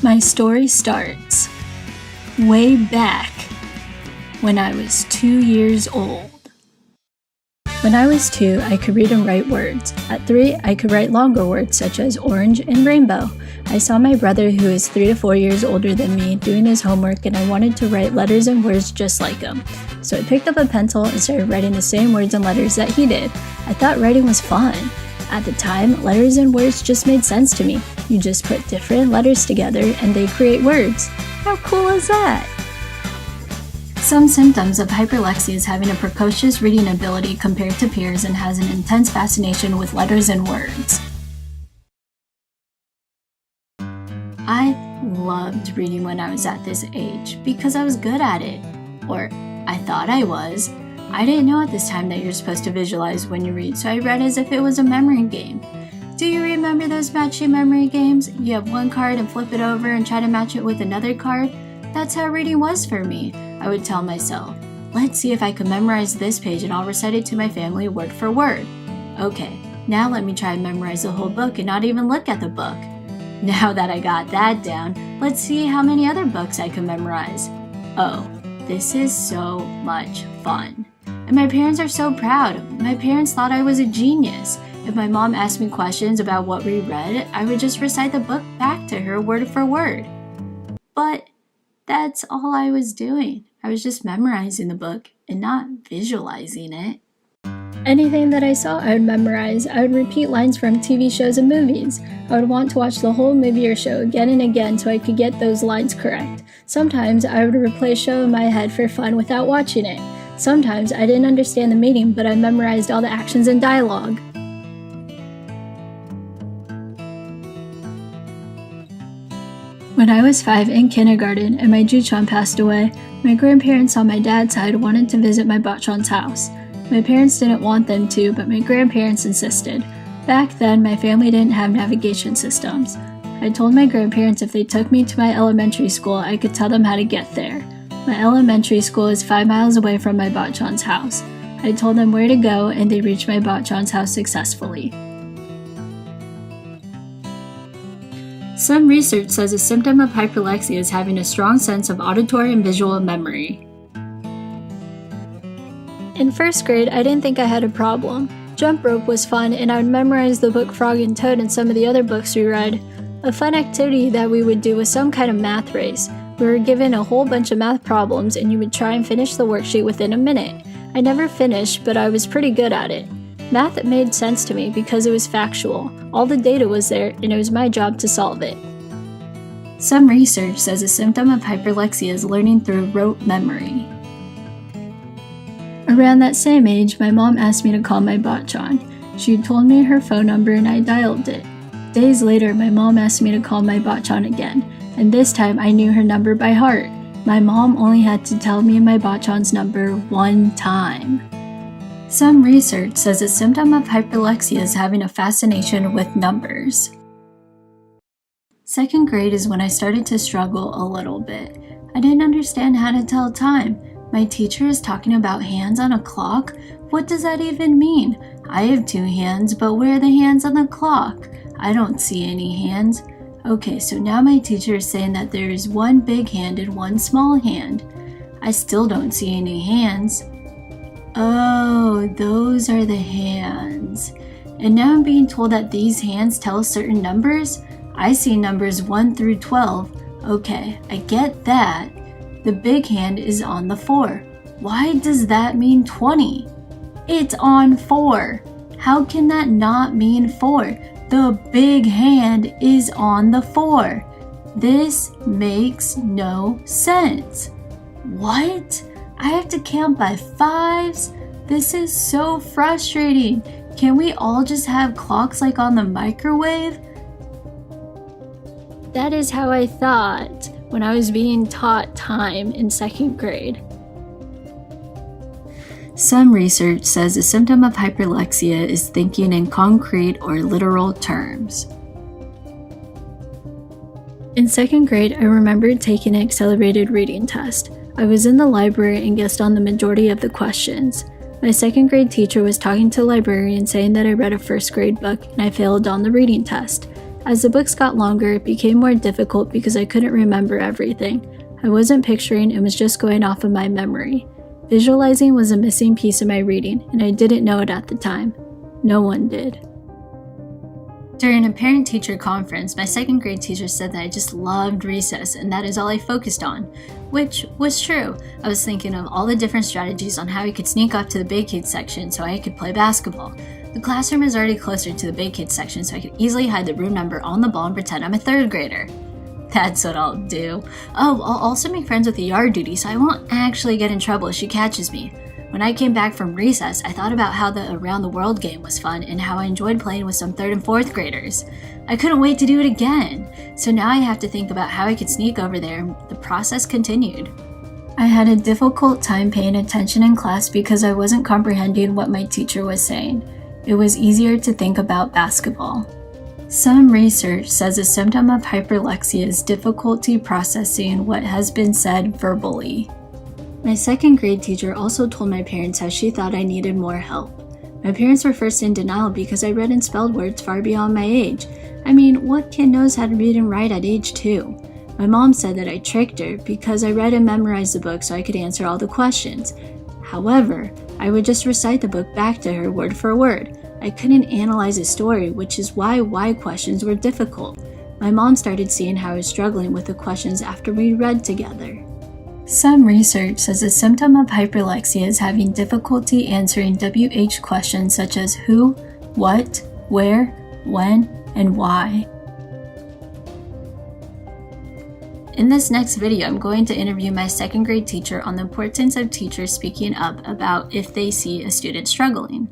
My story starts way back when I was 2 years old. When I was 2, I could read and write words. At 3, I could write longer words such as orange and rainbow. I saw my brother, who is 3 to 4 years older than me, doing his homework, and I wanted to write letters and words just like him. So I picked up a pencil and started writing the same words and letters that he did. I thought writing was fun. At the time, letters and words just made sense to me. You just put different letters together and they create words. How cool is that? Some symptoms of hyperlexia is having a precocious reading ability compared to peers and has an intense fascination with letters and words. I loved reading when I was at this age because I was good at it. Or I thought I was. I didn't know at this time that you're supposed to visualize when you read, so I read as if it was a memory game. Do you remember those matching memory games? You have one card and flip it over and try to match it with another card? That's how reading was for me. I would tell myself, let's see if I can memorize this page and I'll recite it to my family word for word. Okay, now let me try and memorize the whole book and not even look at the book. Now that I got that down, let's see how many other books I can memorize. Oh, this is so much fun. And my parents are so proud. My parents thought I was a genius. If my mom asked me questions about what we read, I would just recite the book back to her word for word. But that's all I was doing. I was just memorizing the book and not visualizing it. Anything that I saw, I would memorize. I would repeat lines from TV shows and movies. I would want to watch the whole movie or show again and again so I could get those lines correct. Sometimes I would replay a show in my head for fun without watching it. Sometimes I didn't understand the meaning, but I memorized all the actions and dialogue. When I was 5 in kindergarten and my Juchon passed away, my grandparents on my dad's side wanted to visit my Bachon's house. My parents didn't want them to, but my grandparents insisted. Back then, my family didn't have navigation systems. I told my grandparents if they took me to my elementary school, I could tell them how to get there. My elementary school is 5 miles away from my Bachon's house. I told them where to go and they reached my Bachon's house successfully. Some research says a symptom of hyperlexia is having a strong sense of auditory and visual memory. In first grade, I didn't think I had a problem. Jump rope was fun and I would memorize the book Frog and Toad and some of the other books we read. A fun activity that we would do was some kind of math race. We were given a whole bunch of math problems and you would try and finish the worksheet within a minute. I never finished, but I was pretty good at it. Math made sense to me because it was factual. All the data was there and it was my job to solve it. Some research says a symptom of hyperlexia is learning through rote memory. Around that same age, my mom asked me to call my Bachon. She told me her phone number and I dialed it. Days later, my mom asked me to call my Bachon again, and this time I knew her number by heart. My mom only had to tell me my Bachon's number one time. Some research says a symptom of hyperlexia is having a fascination with numbers. Second grade is when I started to struggle a little bit. I didn't understand how to tell time. My teacher is talking about hands on a clock? What does that even mean? I have 2 hands, but where are the hands on the clock? I don't see any hands. Okay, so now my teacher is saying that there is one big hand and one small hand. I still don't see any hands. Oh, those are the hands. And now I'm being told that these hands tell certain numbers? I see numbers 1 through 12. Okay, I get that. The big hand is on the 4. Why does that mean 20? It's on 4. How can that not mean 4? The big hand is on the 4. This makes no sense. What? I have to count by 5s? This is so frustrating. Can we all just have clocks like on the microwave? That is how I thought when I was being taught time in 2nd grade. Some research says a symptom of hyperlexia is thinking in concrete or literal terms. In 2nd grade, I remembered taking an accelerated reading test. I was in the library and guessed on the majority of the questions. My 2nd grade teacher was talking to the librarian saying that I read a 1st grade book and I failed on the reading test. As the books got longer, it became more difficult because I couldn't remember everything. I wasn't picturing and was just going off of my memory. Visualizing was a missing piece of my reading, and I didn't know it at the time. No one did. During a parent-teacher conference, my second grade teacher said that I just loved recess and that is all I focused on, which was true. I was thinking of all the different strategies on how I could sneak off to the big kids section so I could play basketball. The classroom is already closer to the big kids section, so I could easily hide the room number on the ball and pretend I'm a third grader. That's what I'll do. Oh, I'll also make friends with the yard duty so I won't actually get in trouble if she catches me. When I came back from recess, I thought about how the Around the World game was fun and how I enjoyed playing with some 3rd and 4th graders. I couldn't wait to do it again, so now I have to think about how I could sneak over there, and the process continued. I had a difficult time paying attention in class because I wasn't comprehending what my teacher was saying. It was easier to think about basketball. Some research says a symptom of hyperlexia is difficulty processing what has been said verbally. My second grade teacher also told my parents how she thought I needed more help. My parents were first in denial because I read and spelled words far beyond my age. I mean, what kid knows how to read and write at age 2? My mom said that I tricked her because I read and memorized the book so I could answer all the questions. However, I would just recite the book back to her word for word. I couldn't analyze a story, which is why questions were difficult. My mom started seeing how I was struggling with the questions after we read together. Some research says a symptom of hyperlexia is having difficulty answering WH questions such as who, what, where, when, and why. In this next video, I'm going to interview my second grade teacher on the importance of teachers speaking up about if they see a student struggling.